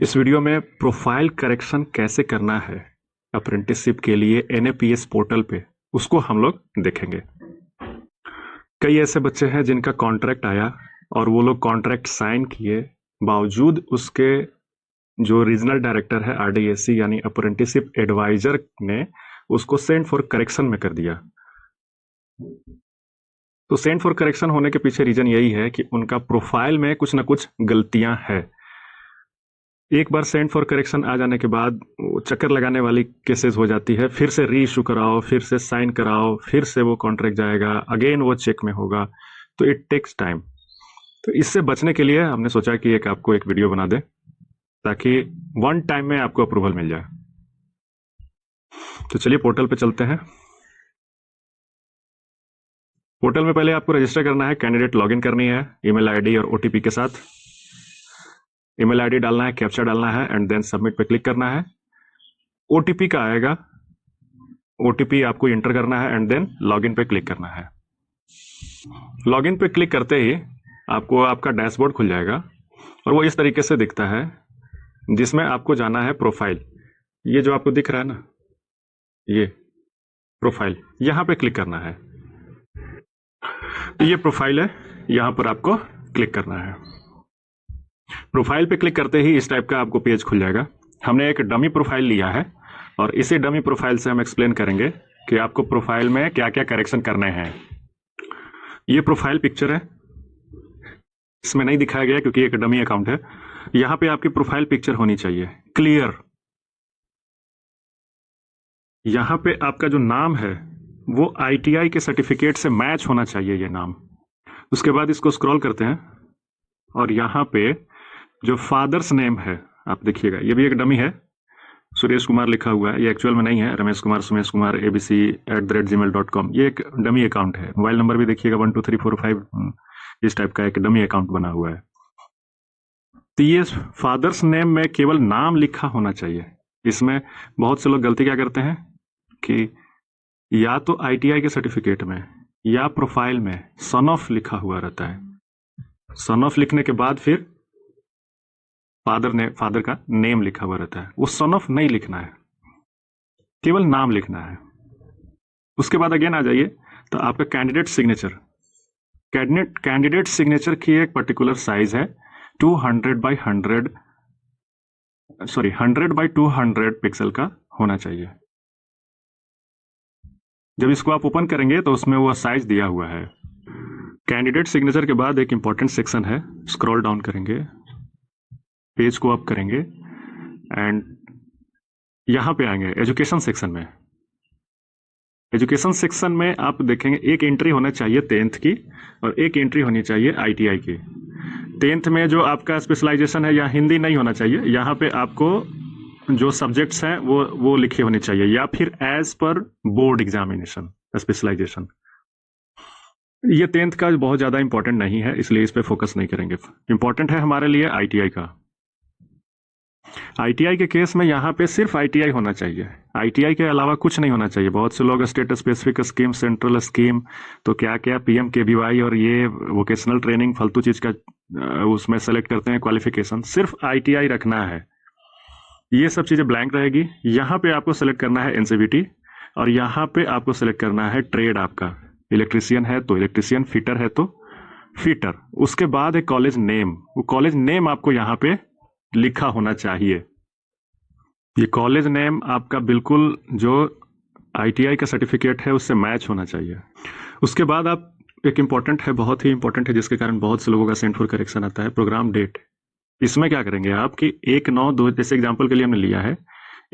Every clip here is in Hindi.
इस वीडियो में प्रोफाइल करेक्शन कैसे करना है अप्रेंटिसशिप के लिए एनएपीएस पोर्टल पे, उसको हम लोग देखेंगे। कई ऐसे बच्चे हैं जिनका कॉन्ट्रैक्ट आया और वो लोग कॉन्ट्रैक्ट साइन किए, बावजूद उसके जो रीजनल डायरेक्टर है आरडीएससी यानी अप्रेंटिसशिप एडवाइजर ने उसको सेंड फॉर करेक्शन में कर दिया। तो सेंड फॉर करेक्शन होने के पीछे रीजन यही है कि उनका प्रोफाइल में कुछ ना कुछ गलतियां हैं। एक बार सेंड फॉर करेक्शन आ जाने के बाद चक्कर लगाने वाली केसेस हो जाती है, फिर से री इशू कराओ, फिर से साइन कराओ, फिर से वो कॉन्ट्रैक्ट जाएगा, अगेन वो चेक में होगा, तो इट टेक्स टाइम। तो इससे बचने के लिए हमने सोचा कि आपको एक वीडियो बना दे ताकि वन टाइम में आपको अप्रूवल मिल जाए। तो चलिए पोर्टल पे चलते हैं। पोर्टल में पहले आपको रजिस्टर करना है, कैंडिडेट लॉगिन करनी है ईमेल आईडी और ओटीपी के साथ। ईमेल आईडी डालना है, कैप्चा डालना है एंड देन सबमिट पे क्लिक करना है। ओटीपी का आएगा, ओटीपी आपको एंटर करना है एंड देन लॉगिन पे क्लिक करना है। लॉगिन पे क्लिक करते ही आपको आपका डैशबोर्ड खुल जाएगा और वो इस तरीके से दिखता है, जिसमें आपको जाना है प्रोफाइल। ये जो आपको दिख रहा है ना, ये प्रोफाइल, यहां पे क्लिक करना है। ये प्रोफाइल है, यहां पर आपको क्लिक करना है। प्रोफाइल पे क्लिक करते ही इस टाइप का आपको पेज खुल जाएगा। हमने एक डमी प्रोफाइल लिया है और इसी डमी प्रोफाइल से हम एक्सप्लेन करेंगे कि आपको प्रोफाइल में क्या क्या करेक्शन करने हैं। ये प्रोफाइल पिक्चर है, इसमें नहीं दिखाया गया क्योंकि एक डमी अकाउंट है। यहां पे आपकी प्रोफाइल पिक्चर होनी चाहिए क्लियर। यहां पे आपका जो नाम है वो आईटीआई के सर्टिफिकेट से मैच होना चाहिए, ये नाम। उसके बाद इसको स्क्रॉल करते हैं और यहां पे जो फादर्स नेम है, आप देखिएगा, ये भी एक डमी है, सुरेश कुमार लिखा हुआ है, ये एक्चुअल में नहीं है, रमेश कुमार सुमेश कुमार abc@gmail.com, ये एक डमी अकाउंट है। मोबाइल नंबर भी देखिएगा 12345, इस टाइप का एक डमी अकाउंट बना हुआ है। तो ये फादर्स नेम में केवल नाम लिखा होना चाहिए। इसमें बहुत से लोग गलती क्या करते हैं कि या तो आईटीआई के सर्टिफिकेट में या प्रोफाइल में सन ऑफ लिखा हुआ रहता है। सन ऑफ लिखने के बाद फिर फादर का नेम लिखा हुआ रहता है। वो सन ऑफ नहीं लिखना है, केवल नाम लिखना है। उसके बाद अगेन आ जाइए तो आपका कैंडिडेट सिग्नेचर, कैंडिडेट सिग्नेचर की एक पर्टिकुलर साइज है 100 बाय 200 पिक्सल का होना चाहिए। जब इसको आप ओपन करेंगे तो उसमें वो साइज दिया हुआ है। कैंडिडेट सिग्नेचर के बाद एक इंपॉर्टेंट सेक्शन है, स्क्रॉल डाउन करेंगे, पेज को अप करेंगे एंड यहां पे आएंगे एजुकेशन सेक्शन में। एजुकेशन सेक्शन में आप देखेंगे एक एंट्री होना चाहिए 10th की और एक एंट्री होनी चाहिए आईटीआई की। 10th में जो आपका स्पेशलाइजेशन है, यहाँ हिंदी नहीं होना चाहिए, यहाँ पे आपको जो सब्जेक्ट्स हैं वो लिखे होने चाहिए, या फिर as per board examination specialisation. ये 10th का बहुत ज्यादा इंपॉर्टेंट नहीं है, इसलिए इस पे फोकस नहीं करेंगे। इंपॉर्टेंट है हमारे लिए आईटीआई का। आईटीआई के केस में यहाँ पे सिर्फ आईटीआई होना चाहिए, आईटीआई के अलावा कुछ नहीं होना चाहिए। बहुत से लोग state specific scheme, central scheme, तो क्या क्या पीएमकेवीवाई और ये वोकेशनल ट्रेनिंग फालतू चीज का उसमें सेलेक्ट करते हैं क्वालिफिकेशन। सिर्फ आईटीआई रखना है, ये सब चीजें ब्लैंक रहेगी। यहाँ पे आपको सेलेक्ट करना है एनसीवीटी और यहाँ पे आपको सेलेक्ट करना है ट्रेड। आपका इलेक्ट्रिशियन है तो इलेक्ट्रिशियन, फिटर है तो फिटर। उसके बाद है कॉलेज नेम, वो कॉलेज नेम आपको यहाँ पे लिखा होना चाहिए। ये कॉलेज नेम आपका बिल्कुल जो आईटीआई का सर्टिफिकेट है उससे मैच होना चाहिए। उसके बाद आप एक इंपॉर्टेंट है, बहुत ही इंपॉर्टेंट है, जिसके कारण बहुत से लोगों का सेंड फॉर करेक्शन आता है, प्रोग्राम डेट। इसमें क्या करेंगे आप कि 1/9, जैसे एग्जाम्पल के लिए हमने लिया है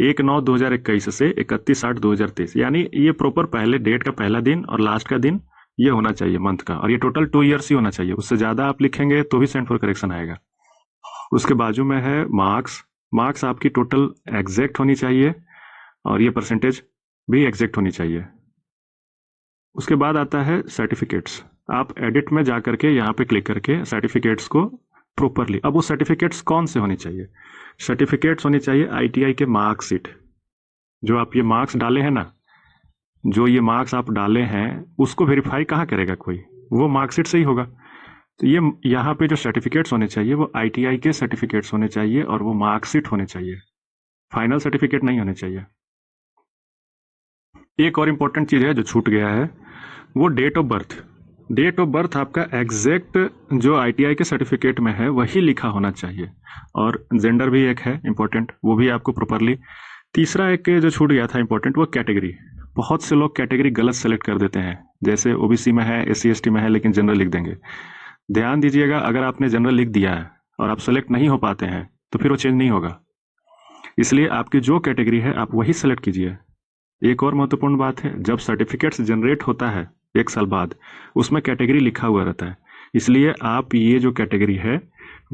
1/9/2021 से 31/8/2023, यानी ये प्रॉपर पहले डेट का पहला दिन और लास्ट का दिन ये होना चाहिए मंथ का, और ये टोटल 2 ईयर्स ही होना चाहिए। उससे ज्यादा आप लिखेंगे तो भी सेंड फॉर करेक्शन आएगा। उसके बाजू में है मार्क्स आपकी टोटल एग्जैक्ट होनी चाहिए और ये परसेंटेज भी एग्जैक्ट होनी चाहिए। उसके बाद आता है सर्टिफिकेट्स। आप एडिट में जा करके यहाँ पे क्लिक करके सर्टिफिकेट्स को प्रॉपरली, अब वो सर्टिफिकेट्स कौन से होने चाहिए? सर्टिफिकेट्स होनी चाहिए आईटीआई के मार्कशीट। जो आप ये मार्क्स डाले हैं ना, जो ये मार्क्स आप डाले हैं उसको वेरीफाई कहाँ करेगा कोई? वो मार्कशीट से ही होगा। तो ये यहाँ पे जो सर्टिफिकेट्स होने चाहिए वो ITI के सर्टिफिकेट्स होने चाहिए और वो मार्कशीट होने चाहिए, फाइनल सर्टिफिकेट नहीं होने चाहिए। एक और इम्पोर्टेंट चीज़ है जो छूट गया है, वो date of birth. Date of birth आपका एग्जैक्ट जो ITI के सर्टिफिकेट में है वही लिखा होना चाहिए, और जेंडर भी एक है इम्पोर्टेंट, वो भी आपको प्रॉपरली। तीसरा एक जो छूट गया था इम्पोर्टेंट, वो कैटेगरी। बहुत से लोग कैटेगरी गलत सेलेक्ट कर देते हैं, जैसे OBC में है, SC ST में है, लेकिन जनरल लिख देंगे। ध्यान दीजिएगा, अगर आपने जनरल लिख दिया है और आप सेलेक्ट नहीं हो पाते हैं तो फिर वो चेंज नहीं होगा। इसलिए आपकी जो कैटेगरी है आप वही सेलेक्ट कीजिए। एक और महत्वपूर्ण बात है, जब सर्टिफिकेट्स जनरेट होता है 1 साल बाद, उसमें कैटेगरी लिखा हुआ रहता है, इसलिए आप ये जो कैटेगरी है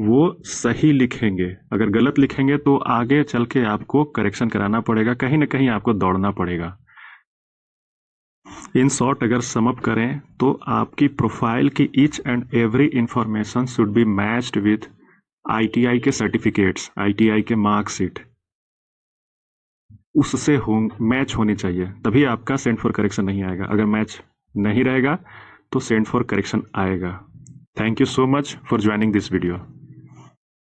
वो सही लिखेंगे। अगर गलत लिखेंगे तो आगे चल के आपको करेक्शन कराना पड़ेगा, कहीं ना कहीं आपको दौड़ना पड़ेगा। इन शॉर्ट अगर समअप करें तो आपकी प्रोफाइल की each and every information should be matched with ITI के सर्टिफिकेट्स, ITI के मार्कशीट, उससे मैच होनी चाहिए, तभी आपका सेंड फॉर करेक्शन नहीं आएगा। अगर मैच नहीं रहेगा तो सेंड फॉर करेक्शन आएगा। Thank you so much for joining this video.